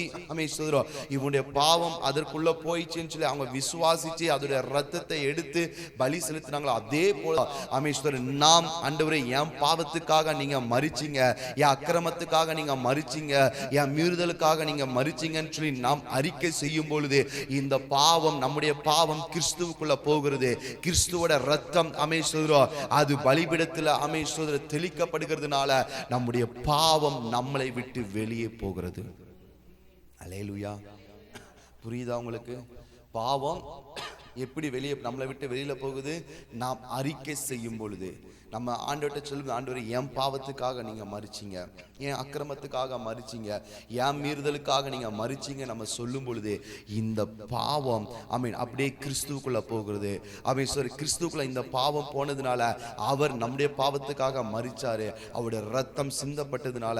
ஸ்தோத்திரம் இவனுடைய பாவம் அதற்குள்ள போயிடுச்சுன்னு சொல்லி அவங்க விசுவாசிச்சு அதோடைய ரத்தத்தை எடுத்து பலி செலுத்தினாங்களோ, அதே போல நாம் ஆண்டவரே என் பாவத்துக்காக நீங்க மரிச்சீங்க, என் அக்கிரமத்துக்காக நீங்க மரிச்சீங்க, என் மீறுதலுக்காக நீங்க மரிச்சீங்கன்னு சொல்லி நாம் அறிக்கை செய்யும் பொழுது இந்த பாவம், நம்முடைய பாவம் கிறிஸ்துவுக்குள்ள கிறிஸ்துவுக்குள்ள போகிறது. கிறிஸ்துவோட ரத்தம் அமேஸ்வரம் அது பலிபீடத்தில் அமேஸ்வரம் தெளிக்கப்படுகிறதுனால நம்முடைய பாவம் நம்மளை விட்டு வெளியே போகிறது. அல்லேலூயா. புரியுதா உங்களுக்கு? பாவம் எப்படி வெளியே நம்மளை விட்டு வெளியில போகுது? நாம் அறிக்கை செய்யும் பொழுது. நம்ம ஆண்டவர்கிட்ட சொல்லுங்க, ஆண்டவரே என் பாவத்துக்காக நீங்க மரிச்சீங்க, என் அக்கிரமத்துக்காக மரிச்சீங்க, என் மீறுதலுக்காக நீங்க மரிச்சீங்க நம்ம சொல்லும் பொழுது இந்த பாவம் அப்படியே கிறிஸ்துவுக்குள்ள போகிறது. கிறிஸ்துவுக்குள்ள இந்த பாவம் போனதுனால அவர் நம்முடைய பாவத்துக்காக மரிச்சாரு. அவருடைய ரத்தம் சிந்தப்பட்டதுனால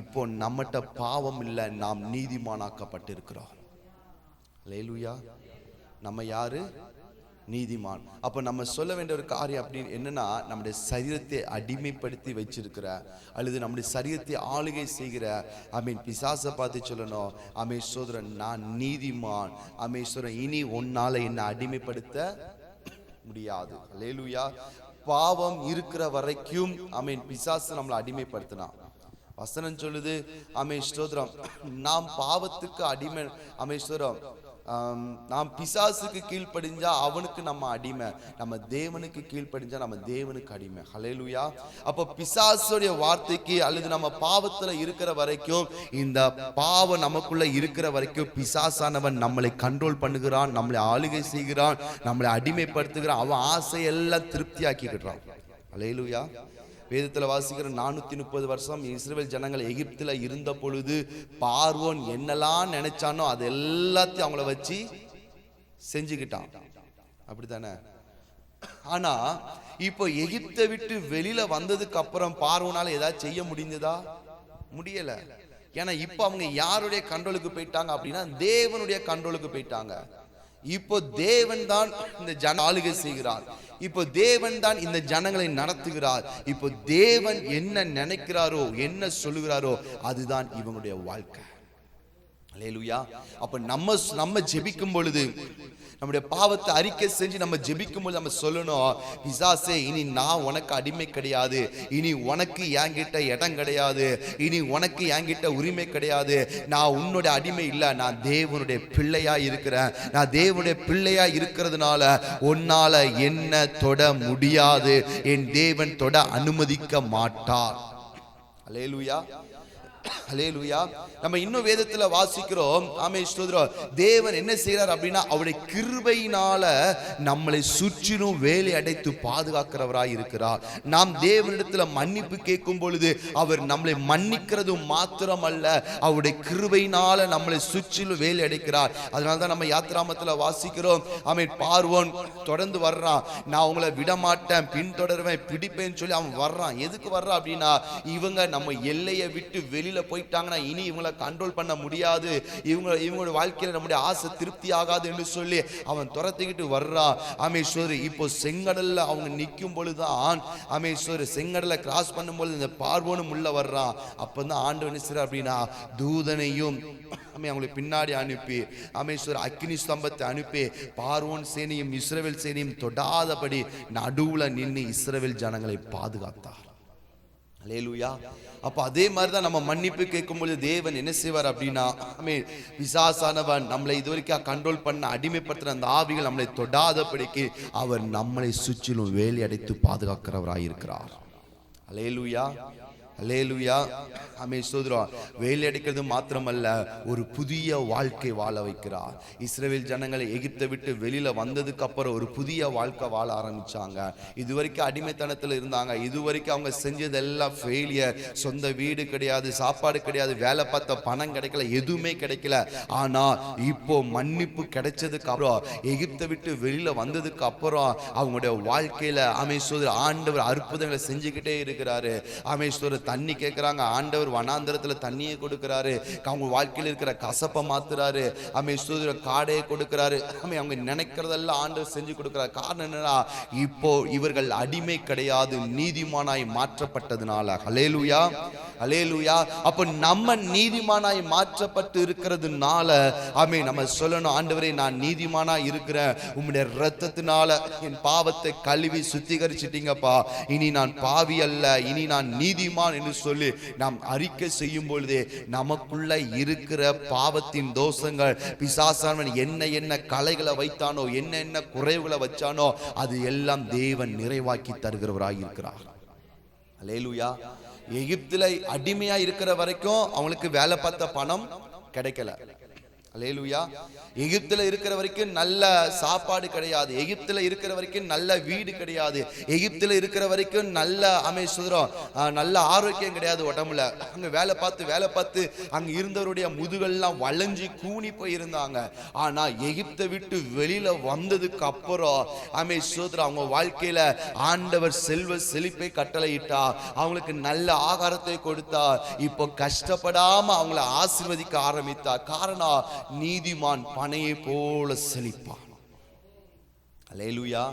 இப்போ நம்மகிட்ட பாவம் இல்லை, நாம் நீதிமானாக்கப்பட்டிருக்கிறோம். அல்லேலூயா. நம்ம யாரு? நீதிமான். அப்ப நம்ம சொல்ல வேண்டிய ஒரு காரியம் அப்படின்னு என்னன்னா, நம்முடைய சரீரத்தை அடிமைப்படுத்தி வச்சிருக்கிற அல்லது நம்முடைய சரீரத்தை ஆளுகை செய்கிற பிசாசை பார்த்து சொல்லணும், சோதரன் நான் நீதிமான், சோதரன் இனி உன்னால என்ன அடிமைப்படுத்த முடியாது. அல்லேலூயா. பாவம் இருக்கிற வரைக்கும் பிசாசு நம்மளை அடிமைப்படுத்தினான். வசனம் சொல்லுது ஸ்தோத்திரம், நாம் பாவத்துக்கு அடிமை ஸ்தோத்திரம், நாம் பிசாசுக்கு கீழ்ப்படிஞ்சா அவனுக்கு நம்ம அடிமை, நம்ம தேவனுக்கு கீழ்ப்படிஞ்சா நம்ம தேவனுக்கு அடிமை. ஹல்லேலூயா. அப்போ பிசாசுடைய வார்த்தைக்கு அல்லது நம்ம பாவத்துல இருக்கிற வரைக்கும், இந்த பாவம் நமக்குள்ள இருக்கிற வரைக்கும் பிசாசானவன் நம்மளை கண்ட்ரோல் பண்ணுகிறான், நம்மளை ஆளுகை செய்கிறான், நம்மளை அடிமைப்படுத்துகிறான். அவன் ஆசையெல்லாம் திருப்தி ஆக்கிக்கிறான். ஹல்லேலூயா. வேதத்தில் வாசிக்கிற 430 வருஷம் இஸ்ரவேல் ஜனங்கள் எகிப்தில் இருந்த பொழுது பார்வோன் என்னெல்லாம் நினைச்சானோ அது எல்லாத்தையும் அவங்கள வச்சு செஞ்சுக்கிட்டான். அப்படித்தானே? ஆனா இப்போ எகிப்தை விட்டு வெளியில வந்ததுக்கு அப்புறம் பார்வோனால ஏதாவது செய்ய முடிந்ததா? முடியல. ஏன்னா இப்போ அவங்க யாருடைய கண்ட்ரோலுக்கு போயிட்டாங்க அப்படின்னா தேவனுடைய கண்ட்ரோலுக்கு போயிட்டாங்க. இப்போ தேவன் தான் இந்த ஜன ஆளுகை செய்கிறார். இப்போ தேவன் தான் இந்த ஜனங்களை நடத்துகிறார். இப்போ தேவன் என்ன நினைக்கிறாரோ என்ன சொல்லுகிறாரோ அதுதான் இவங்களுடைய வாழ்க்கை. அல்லேலூயா. அப்ப நம்ம ஜெபிக்கும் பொழுது, நம்முடைய பாவத்தை அறிக்கை செஞ்சு நம்ம ஜெபிக்கும் போது நம்ம சொல்லணும், பிசாசே இனி நான் உனக்கு அடிமை கிடையாது, இனி உனக்கு என்கிட்ட இடம் கிடையாது, இனி உனக்கு என்கிட்ட உரிமை கிடையாது, நான் உன்னுடைய அடிமை இல்லை, நான் தேவனுடைய பிள்ளையா இருக்கிறேன், நான் தேவனுடைய பிள்ளையா இருக்கிறதுனால உன்னால என்ன தொட முடியாது, என் தேவன் தொட அனுமதிக்க மாட்டார். அல்லேலூயா. அல்லேலூயா. நம்ம இன்னும் வேதத்துல வாசிக்கிறோம், தேவன் என்ன செய்யறார் அப்படின்னா அவருடைய கிருபையினால நம்மளை சுற்றிலும் வேலை அடைத்து பாதுகாக்கிறவராய் இருக்கிறார். நாம் தேவனிடத்துல மன்னிப்பு கேட்கும் பொழுது அவர் நம்மளை மன்னிக்கிறது மாத்திரம் அல்ல, அவருடைய கிருபையினால நம்மளை சுற்றிலும் வேலை அடைக்கிறார். அதனால்தான் நம்ம யாத்திராமத்துல வாசிக்கிறோம், பார்வோன் தொடர்ந்து வர்றான், நான் உங்களை விடமாட்டேன், பின்தொடர்வேன், பிடிப்பேன்னு சொல்லி அவன் வர்றான். எதுக்கு வர்றான் அப்படின்னா, இவங்க நம்ம எல்லையை விட்டு வெளியில போயிட்டாங்கன்னா இனி இவங்களை கண்ட்ரோல் பண்ண முடியாது, இவங்களோட வாழ்க்கையில நம்முடைய ஆசை திருப்தி ஆகாது என்று சொல்லி அவன் துரத்திக்கிட்டு வர்றான். இப்போ செங்கடல்ல அவங்க நிற்கும் பொழுதுதான் செங்கடலை கிராஸ் பண்ணும் பொழுது இந்த பார்வோனும் உள்ள வர்றான். அப்பதான் ஆண்டவன் என்ன செய்றார் அப்படின்னா தூதனையும் அவங்களை பின்னாடி அனுப்பி அக்கினி ஸ்தம்பத்தை அனுப்பி பார்வோன் சேனையும் இஸ்ரவேல் சேனையும் தொடாதபடி நடுவுல நின்று இஸ்ரவேல் ஜனங்களை பாதுகாத்தார். அல்லேலூயா. அப்ப அதே மாதிரிதான் நம்ம மன்னிப்பு கேட்கும் பொழுது தேவன் என்ன செய்வார் அப்படின்னா, பிசாசானவன் நம்மளை இதுவரைக்கும் கண்ட்ரோல் பண்ண அடிமைப்படுத்துற அந்த ஆவிகள் நம்மளை தொடாதபடிக்கு அவர் நம்மளை சுற்றிலும் வேலி அடைத்து பாதுகாக்கிறவராயிருக்கிறார். அல்லேலூயா. அல்லேலூயா. ஸ்தோத்திரம். வேலை அடிக்கிறது மாத்திரமல்ல, ஒரு புதிய வாழ்க்கை வாழ வைக்கிறார். இஸ்ரவேல் ஜனங்களை எகிப்தை விட்டு வெளியில வந்ததுக்கு அப்புறம் ஒரு புதிய வாழ்க்கை வாழ ஆரம்பிச்சாங்க. இதுவரைக்கும் அடிமைத்தனத்தில் இருந்தாங்க. இதுவரைக்கும் அவங்க செஞ்சதெல்லாம் ஃபெயிலியர். சொந்த வீடு கிடையாது, சாப்பாடு கிடையாது, வேலை பார்த்த பணம் கிடைக்கல, எதுவுமே கிடைக்கல. ஆனா இப்போ மன்னிப்பு கிடைச்சதுக்கு அப்புறம், எகிப்தை விட்டு வெளியில வந்ததுக்கு அப்புறம் அவங்களுடைய வாழ்க்கையில ஆண்டவர் அற்புதங்களை செஞ்சுக்கிட்டே இருக்கிறாரு. தண்ணி கேட்கிறாங்க, ஆண்டவர் வனாந்தரத்துல தண்ணியை கொடுக்கிறாரு. அவங்க வாழ்க்கையில் இருக்கிற கசப்பை மாத்துறாரு. காடையை கொடுக்கிறாரு. அவங்க நினைக்கிறதெல்லாம் ஆண்டவர் செஞ்சு கொடுக்கிறார். காரணம் என்னன்னா, இப்போ இவர்கள் அடிமை கிடையாது, நீதிமானாய் மாற்றப்பட்டதுனால. ஹல்லேலூயா. அல்லேலூயா. அப்ப நம்ம நீதிமானாய் மாற்றப்பட்டு இருக்கிறதுனால நம்ம சொல்லணும், ஆண்டவரே நான் நீதிமானா இருக்கிறேன், உம்முடைய இரத்தத்தினால என் பாவத்தை கழுவி சுத்திகரிச்சிட்டீங்கப்பா, இனி நான் பாவி அல்ல, இனி நான் நீதிமான் நீதிமான் என்று சொல்லி நாம் அறிக்கை செய்யும் பொழுதே நமக்குள்ள இருக்கிற பாவத்தின் தோஷங்கள், பிசாசானவன் என்ன கலைகளை வைத்தானோ, என்ன குறைவுகளை வச்சானோ, அது எல்லாம் தேவன் நிறைவாக்கி தருகிறவராய் இருக்கிறார். அல்லேலூயா. எகிப்தில அடிமையா இருக்கிற வரைக்கும் அவங்களுக்கு வேலை பார்த்த பணம் கிடைக்கல. அல்லேலூயா. எகிப்தில இருக்கிற வரைக்கும் நல்ல சாப்பாடு கிடையாது, எகிப்தில இருக்கிற வரைக்கும் நல்ல வீடு கிடையாது, எகிப்தில இருக்கிற வரைக்கும் நல்ல நல்ல ஆரோக்கியம் கிடையாது உடம்புல. அங்க வேலை பார்த்து அங்க இருந்தவருடைய முதுகெல்லாம் வளைஞ்சி கூனி போயிருந்தாங்க. ஆனா எகிப்தை விட்டு வெளியில வந்ததுக்கு அப்புறம் அவங்க வாழ்க்கையில ஆண்டவர் செல்வ செழிப்பை கட்டளையிட்டா, அவங்களுக்கு நல்ல ஆகாரத்தை கொடுத்தா, இப்போ கஷ்டப்படாம அவங்களை ஆசீர்வதிக்க ஆரம்பித்தார். காரணம், நீதிமான் பனையை போல செழிப்பான். அல்லேலூயா.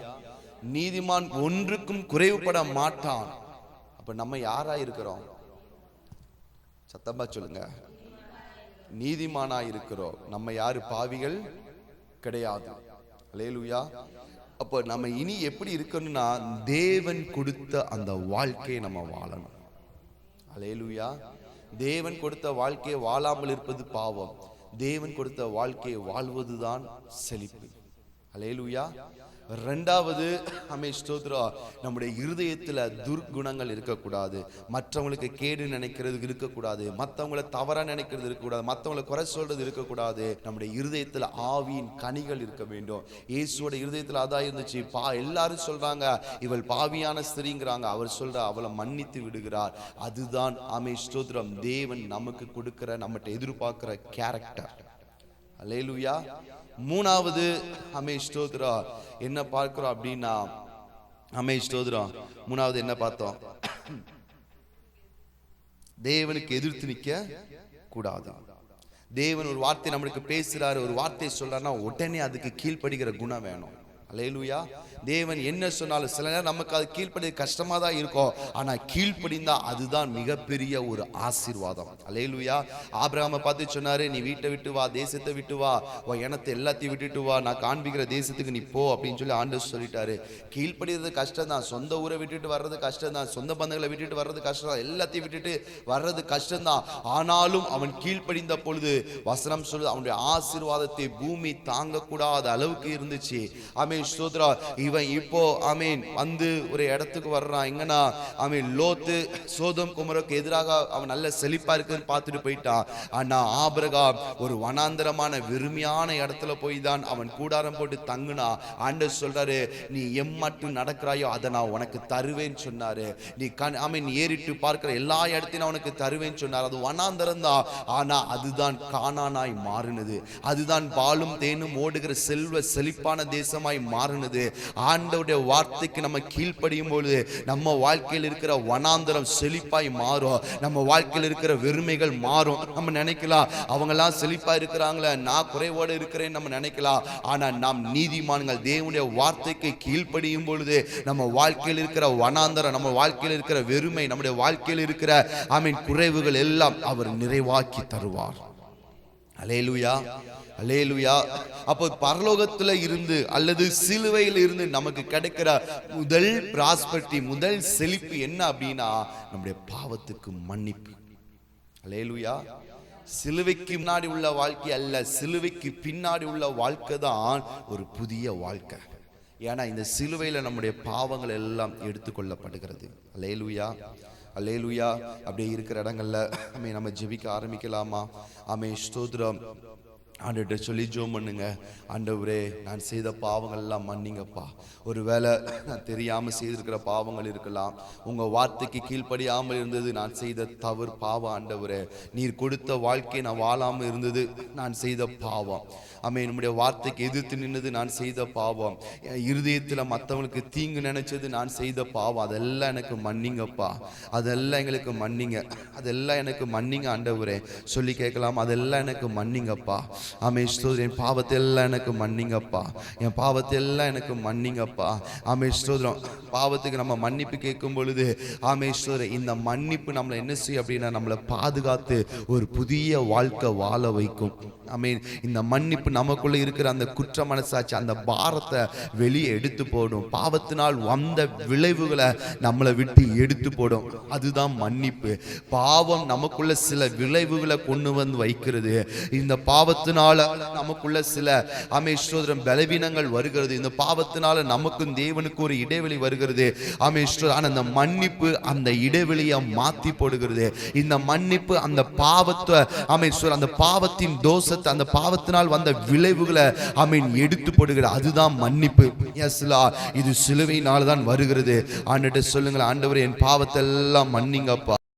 நீதிமான் ஒன்றுக்கும் குறைவுபட மாட்டான். அப்ப நம்ம யாரா இருக்கிறோம்? சத்தமா சொல்லுங்க. நீதிமானா இருக்கிறோம். நம்ம யாரு? பாவிகள் கிடையாது. அல்லேலூயா. அப்ப நம்ம இனி எப்படி இருக்கணும்னா, தேவன் கொடுத்த அந்த வாழ்க்கையை நம்ம வாழணும். அல்லேலூயா. தேவன் கொடுத்த வாழ்க்கையை வாழாமல் இருப்பது பாவம். தேவன் கொடுத்த வாழ்க்கையை வாழ்வதுதான் செழிப்பு. அல்லேலூயா. ரெண்டாவது, ஸ்தோத்திரம், நம்முடைய இருதயத்துல துர்குணங்கள் இருக்கக்கூடாது. மற்றவங்களுக்கு கேடு நினைக்கிறது இருக்கக்கூடாது, மற்றவங்களை தவறா நினைக்கிறது இருக்கக்கூடாது, மற்றவங்களை குறை சொல்றது இருக்கக்கூடாது. நம்முடைய இருதயத்துல ஆவியின் கனிகள் இருக்க வேண்டும். இயேசுவோட இருதயத்துல அதான் இருந்துச்சு. எல்லாரும் சொல்றாங்க இவள் பாவியான ஸ்திரீங்கிறாங்க, அவர் சொல்ற அவளை மன்னித்து விடுகிறார். அதுதான் ஸ்தோத்திரம், தேவன் நமக்கு கொடுக்கிற, நம்மகிட்ட எதிர்பார்க்கிற கேரக்டர். அல்லேலூயா. மூணாவது ஸ்தோத்திரம் என்ன பார்க்கிறோம் அப்படின்னா, ஸ்தோத்திரம் மூணாவது என்ன பார்த்தோம்? தேவனுக்கு எதிர்த்து நிற்க கூடாது. தேவன் ஒரு வார்த்தை நம்மளுக்கு பேசுறாரு, ஒரு வார்த்தை சொல்றாருன்னா உடனே அதுக்கு கீழ்ப்படுகிற குணம் வேணும். அல்லேலூயா. தேவன் என்ன சொன்னாலும் சில நேரம் நமக்கு அது கீழ்ப்படி கஷ்டமா தான் இருக்கும், ஆனா கீழ்ப்படிந்தா அதுதான் மிகப்பெரிய ஒரு ஆசீர்வாதம். அல்லேலூயா. ஆபிரகாமை பார்த்து சொன்னாரு, நீ வீட்டை விட்டு வா, தேசத்தை விட்டு வா, உன் இனத்தை எல்லாத்தையும் விட்டுட்டு வா, நான் காண்பிக்கிற தேசத்துக்கு நீ போ அப்படின்னு சொல்லி ஆண்டவர் சொல்லிட்டாரு. கீழ்ப்படுகிறது கஷ்டம் தான், சொந்த ஊரை விட்டுட்டு வர்றது கஷ்டம் தான், சொந்த பந்தங்களை விட்டுட்டு வர்றது கஷ்டம் தான், எல்லாத்தையும் விட்டுட்டு வர்றது கஷ்டம் தான். ஆனாலும் அவன் கீழ்ப்படிந்த பொழுது வசனம் சொல்லுது, அவனுடைய ஆசீர்வாதத்தை பூமி தாங்கக்கூடாத அளவுக்கு இருந்துச்சு. ஸ்தோத்திரம். இவன் இப்போ வந்து ஒரு இடத்துக்கு வர்றான். எங்கன்னா லோத்து சோதோம் குமரோக்கு எதிராக அவன் நல்ல செழிப்பா இருக்குன்னு பார்த்துட்டு போயிட்டான். ஆனா ஆபிரகாம் ஒரு வனாந்தரமான வெறுமையான இடத்துல போய் தான் அவன் கூடாரம் போட்டு தங்குனா. ஆண்டவர் சொல்றாரு, நீ எம்மட்டும் நடக்கிறாயோ அதை நான் உனக்கு தருவேன்னு சொன்னாரு. நீ ஏறிட்டு பார்க்கிற எல்லா இடத்தையும் நான் உனக்கு தருவேன்னு சொன்னார். அது வனாந்தரம் தான், ஆனா அதுதான் கானானாய் மாறினது. அதுதான் பாலும் தேனும் ஓடுகிற செல்வ செழிப்பான தேசமாய் மாறினது. ஆண்டவருடைய வார்த்தைக்கு நம்ம கீழ்ப்படியும் பொழுது நம்ம வாழ்க்கையில் இருக்கிற வனாந்தரம் செழிப்பாய் மாறும். நம்ம வாழ்க்கையில் இருக்கிற வெறுமைகள் மாறும். நம்ம நினைக்கலாம் அவங்க எல்லாம் செழிப்பா இருக்கிறாங்களே, நான் குறைவோடு இருக்கிறேன் நம்ம நினைக்கலாம். ஆனா நாம் நீதிமான்கள் தேவனுடைய வார்த்தைக்கு கீழ்ப்படியும் பொழுது நம்ம வாழ்க்கையில் இருக்கிற வனாந்தரம், நம்ம வாழ்க்கையில் இருக்கிற வெறுமை, நம்முடைய வாழ்க்கையில் இருக்கிற குறைவுகள் எல்லாம் அவர் நிறைவாக்கி தருவார். அல்லேலூயா. அல்லேலூயா. அப்போ பரலோகத்துல இருந்து அல்லது சிலுவையில் இருந்து நமக்கு கிடைக்கிற முதல் பிராஸ்பரிட்டி, முதல் செழிப்பு என்ன அப்படின்னா, நம்முடைய பாவத்துக்கு மன்னிப்பு. அல்லேலூயா. சிலுவைக்கு முன்னாடி உள்ள வாழ்க்கை அல்ல, சிலுவைக்கு பின்னாடி உள்ள வாழ்க்கை தான் ஒரு புதிய வாழ்க்கை. ஏன்னா இந்த சிலுவையில நம்முடைய பாவங்கள் எல்லாம் எடுத்துக்கொள்ளப்படுகிறது. அல்லேலூயா. அல்லேலூயா. அப்படியே இருக்கிற இடங்கள்ல நம்ம ஜெபிக்க ஆரம்பிக்கலாமா? ஸ்தோத்திரம். ஆண்டவர்கிட்ட சொல்லி ஜெபம் பண்ணுங்க. ஆண்டவரே, நான் செய்த பாவங்கள் எல்லாம் மன்னிங்கப்பா. ஒருவேளை நான் தெரியாமல் செய்திருக்கிற பாவங்கள் இருக்கலாம், உங்கள் வார்த்தைக்கு கீழ்ப்படியாமல் இருந்தது நான் செய்த தவறு பாவம். ஆண்டவரே, நீர் கொடுத்த வாழ்க்கை நான் வாழாமல் இருந்தது நான் செய்த பாவம். நம்முடைய வார்த்தைக்கு எதிர்த்து நின்னது நான் செய்த பாவம். இருதயத்தில் மற்றவங்களுக்கு தீங்கு நினைச்சது நான் செய்த பாவம். அதெல்லாம் எனக்கு மன்னிங்கப்பா, அதெல்லாம் எங்களுக்கு மன்னிங்க, அதெல்லாம் எனக்கு மன்னிங்க ஆண்டவரே சொல்லி கேட்கலாம். அதெல்லாம் எனக்கு மன்னிங்கப்பா. ஆமே ஸ்தோத்திரம். என் பாவத்தை எல்லாம் எனக்கு மன்னிங்கப்பா, என் பாவத்தை எல்லாம் எனக்கு மன்னிங்கப்பா. ஆமே ஸ்தோத்திரம். பாவத்துக்கு நம்ம மன்னிப்பு கேட்கும் பொழுது ஆமே ஸ்தோத்திரம், இந்த மன்னிப்பு நம்மளை என்ன செய்யும் அப்படின்னா நம்மளை பாதுகாத்து ஒரு புதிய வாழ்க்கை வாழ வைக்கும். ஆமீன். இந்த மன்னிப்பு நமக்குள்ள இருக்கிற அந்த குற்ற மனசாட்சி, அந்த பாரத்தை வெளியே எடுத்து போடும். பாவத்தினால் வந்த விளைவுகளை நம்மளை விட்டு எடுத்து போடும். அதுதான் மன்னிப்பு. பாவம் நமக்குள்ள சில விளைவுகளை கொண்டு வந்து வைக்கிறது. இந்த பாவத்தினால நமக்குள்ள சில ஆமேஸ்வரம் பலவீனங்கள் வருகிறது. இந்த பாவத்தினால நமக்கும் தேவனுக்கு ஒரு இடைவெளி வருகிறது. ஆமேஸ்வரர். ஆனால் அந்த மன்னிப்பு அந்த இடைவெளியை மாற்றி போடுகிறது. இந்த மன்னிப்பு அந்த பாவத்தை ஆமேஸ்வரர், அந்த பாவத்தின் தோஷத்தை, அந்த பாவத்தினால் வந்த விளைவுகளை ஆமீன் எடுத்து போடுகிற அதுதான் மன்னிப்பு. இது சிலுவையினால் தான் வருகிறது. ஆண்டவரே சொல்லுங்கள், ஆண்டவரே என் பாவத்தை எல்லாம் மன்னிங்கப்பா.